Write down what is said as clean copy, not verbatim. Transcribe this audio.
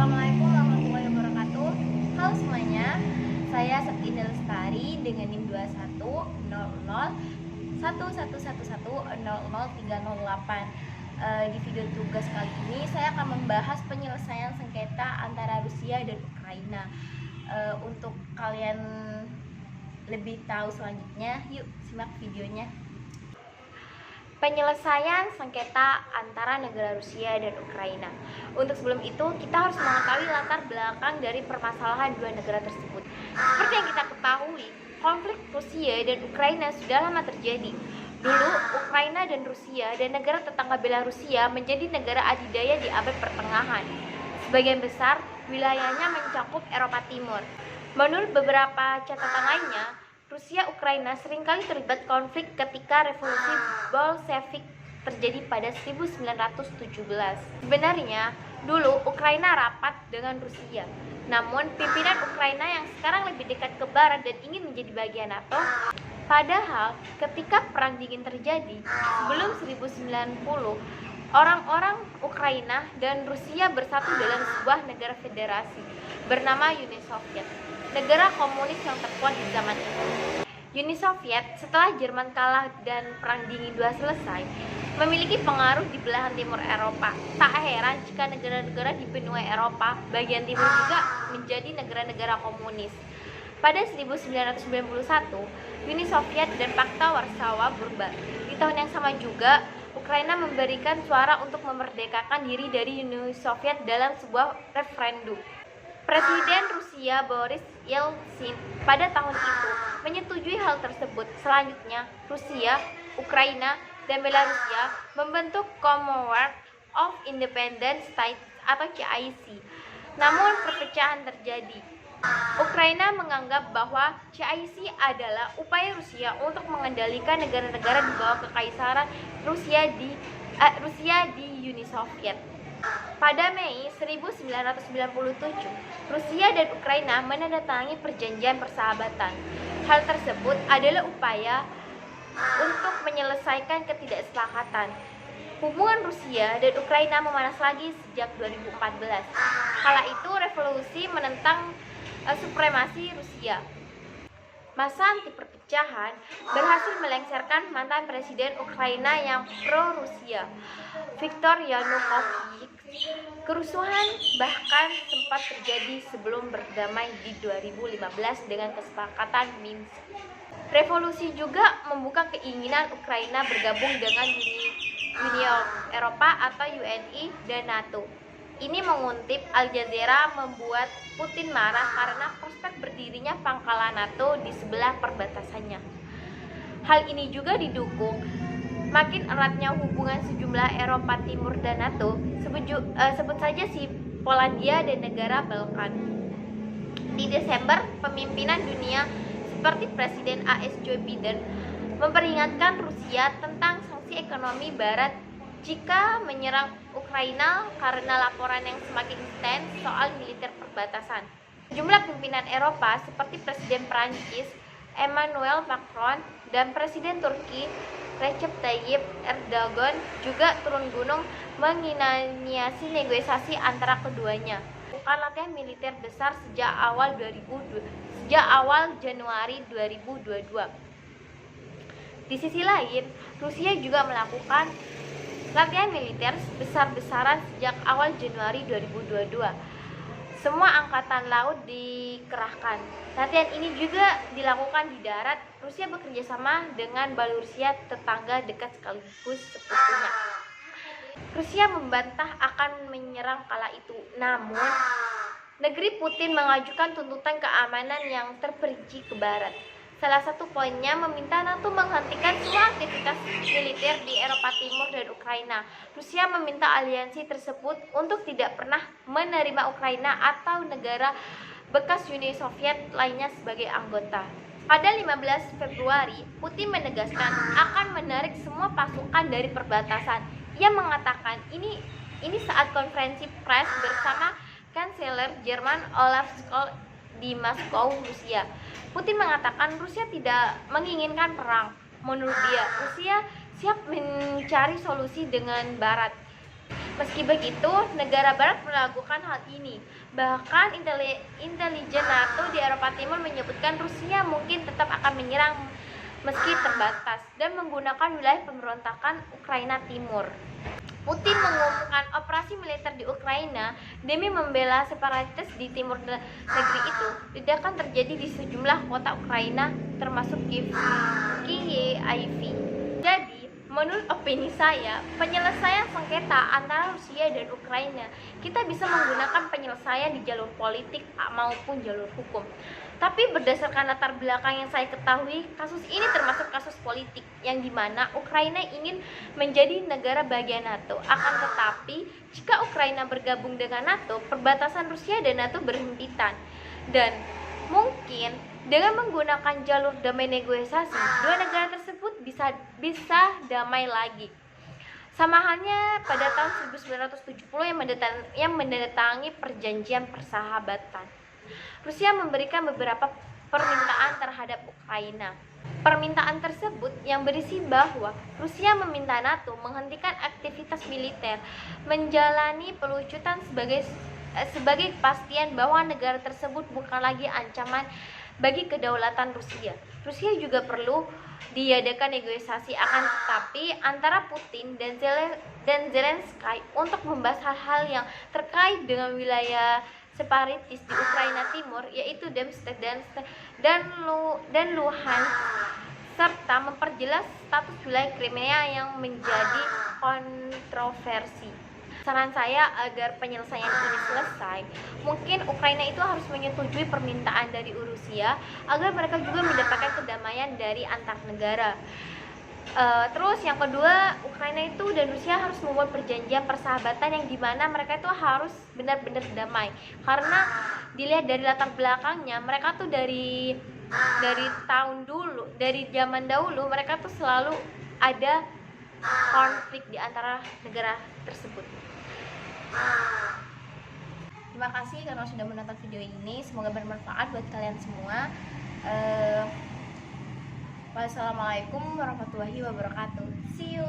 Assalamualaikum warahmatullahi wabarakatuh. Halo semuanya, saya Septi Lestari dengan NIM 2100111111000308. Di video tugas kali ini saya akan membahas penyelesaian sengketa antara Rusia dan Ukraina. Untuk kalian lebih tahu selanjutnya, yuk simak videonya. Penyelesaian sengketa antara negara Rusia dan Ukraina. Untuk sebelum itu, kita harus mengetahui latar belakang dari permasalahan dua negara tersebut. Seperti yang kita ketahui, konflik Rusia dan Ukraina sudah lama terjadi. Dulu, Ukraina dan Rusia dan negara tetangga Belarusia menjadi negara adidaya di abad pertengahan. Sebagian besar wilayahnya mencakup Eropa Timur. Menurut beberapa catatan lainnya, Rusia-Ukraina seringkali terlibat konflik ketika revolusi Bolshevik terjadi pada 1917. Sebenarnya, dulu Ukraina rapat dengan Rusia. Namun, pimpinan Ukraina yang sekarang lebih dekat ke barat dan ingin menjadi bagian NATO. Padahal, ketika Perang Dingin terjadi, sebelum 1990, orang-orang Ukraina dan Rusia bersatu dalam sebuah negara federasi bernama Uni Soviet, negara komunis yang terkuat di zaman itu. Uni Soviet setelah Jerman kalah dan Perang Dingin II selesai, memiliki pengaruh di belahan timur Eropa. Tak heran jika negara-negara di benua Eropa bagian timur juga menjadi negara-negara komunis. Pada 1991, Uni Soviet dan Pakta Warsawa berubah. Di tahun yang sama juga, Ukraina memberikan suara untuk memerdekakan diri dari Uni Soviet dalam sebuah referendum. Presiden Rusia Boris Yeltsin pada tahun itu menyetujui hal tersebut. Selanjutnya, Rusia, Ukraina, dan Belarusia membentuk Commonwealth of Independent States atau CIC. Namun perpecahan terjadi. Ukraina menganggap bahwa CIC adalah upaya Rusia untuk mengendalikan negara-negara di bawah kekaisaran Rusia di Uni Soviet. Pada Mei 1997, Rusia dan Ukraina menandatangani perjanjian persahabatan. Hal tersebut adalah upaya untuk menyelesaikan ketidaksepakatan. Hubungan Rusia dan Ukraina memanas lagi sejak 2014. Kala itu revolusi menentang supremasi Rusia. Masa anti perpecahan berhasil melengsarkan mantan presiden Ukraina yang pro-Rusia, Viktor Yanukovych. Kerusuhan bahkan sempat terjadi sebelum berdamai di 2015 dengan kesepakatan Minsk. Revolusi juga membuka keinginan Ukraina bergabung dengan Uni Eropa atau UNI dan NATO. Ini mengutip Al Jazeera membuat Putin marah karena prospek berdirinya pangkalan NATO di sebelah perbatasannya. Hal ini juga didukung makin eratnya hubungan sejumlah Eropa Timur dan NATO, sebut saja si Polandia dan negara Balkan. Di Desember, pemimpinan dunia seperti Presiden AS Joe Biden memperingatkan Rusia tentang sanksi ekonomi Barat jika menyerang Ukraina karena laporan yang semakin intens soal militer perbatasan. Sejumlah pimpinan Eropa seperti Presiden Prancis Emmanuel Macron dan Presiden Turki Recep Tayyip Erdogan juga turun gunung menginisiasi negosiasi antara keduanya. Bukan latihan militer besar sejak awal Januari 2022. Di sisi lain, Rusia juga melakukan latihan militer besar-besaran sejak awal Januari 2022. Semua angkatan laut dikerahkan. Latihan ini juga dilakukan di darat. Rusia bekerja sama dengan Belarusia, tetangga dekat sekaligus sekutunya. Rusia membantah akan menyerang kala itu. Namun, negeri Putin mengajukan tuntutan keamanan yang terperinci ke barat. Salah satu poinnya meminta NATO menghentikan semua aktivitas militer di Eropa Timur dan Ukraina. Rusia meminta aliansi tersebut untuk tidak pernah menerima Ukraina atau negara bekas Uni Soviet lainnya sebagai anggota. Pada 15 Februari, Putin menegaskan akan menarik semua pasukan dari perbatasan. Ia mengatakan ini saat konferensi pers bersama Kanselir Jerman Olaf Scholz di Moskow, Rusia. Putin mengatakan Rusia tidak menginginkan perang. Menurut dia, Rusia siap mencari solusi dengan Barat. Meski begitu, negara barat melakukan hal ini. Bahkan intelijen NATO di Eropa Timur menyebutkan Rusia mungkin tetap akan menyerang meski terbatas dan menggunakan wilayah pemberontakan Ukraina Timur. Putin mengumumkan operasi militer di Ukraina demi membela separatis di timur negeri itu. Ledakan terjadi di sejumlah kota Ukraina termasuk Kyiv. Jadi, menurut opini saya, penyelesaian sengketa antara Rusia dan Ukraina, kita bisa menggunakan penyelesaian di jalur politik maupun jalur hukum. Tapi berdasarkan latar belakang yang saya ketahui, kasus ini termasuk kasus politik yang dimana Ukraina ingin menjadi negara bagian NATO. Akan tetapi, jika Ukraina bergabung dengan NATO, perbatasan Rusia dan NATO berhimpitan. Dan mungkin dengan menggunakan jalur damai negosiasi, dua negara tersebut bisa damai lagi. Sama halnya pada tahun 1970 yang menandatangani perjanjian persahabatan. Rusia memberikan beberapa permintaan terhadap Ukraina. Permintaan tersebut yang berisi bahwa Rusia meminta NATO menghentikan aktivitas militer, menjalani pelucutan sebagai kepastian bahwa negara tersebut bukan lagi ancaman bagi kedaulatan Rusia. Rusia juga perlu diadakan negosiasi akan tetapi antara Putin dan Zelensky untuk membahas hal-hal yang terkait dengan wilayah separatis di Ukraina Timur, yaitu Donetsk dan Luhansk, serta memperjelas status wilayah Crimea yang menjadi kontroversi. Saran saya agar penyelesaian ini selesai, mungkin Ukraina itu harus menyetujui permintaan dari Rusia agar mereka juga mendapatkan kedamaian dari antar negara. Terus yang kedua, Ukraina itu dan Rusia harus membuat perjanjian persahabatan yang dimana mereka itu harus benar-benar damai, karena dilihat dari latar belakangnya mereka tuh dari zaman dahulu mereka tuh selalu ada konflik di antara negara tersebut. Terima kasih karena sudah menonton video ini, semoga bermanfaat buat kalian semua. Wassalamualaikum warahmatullahi wabarakatuh. See you.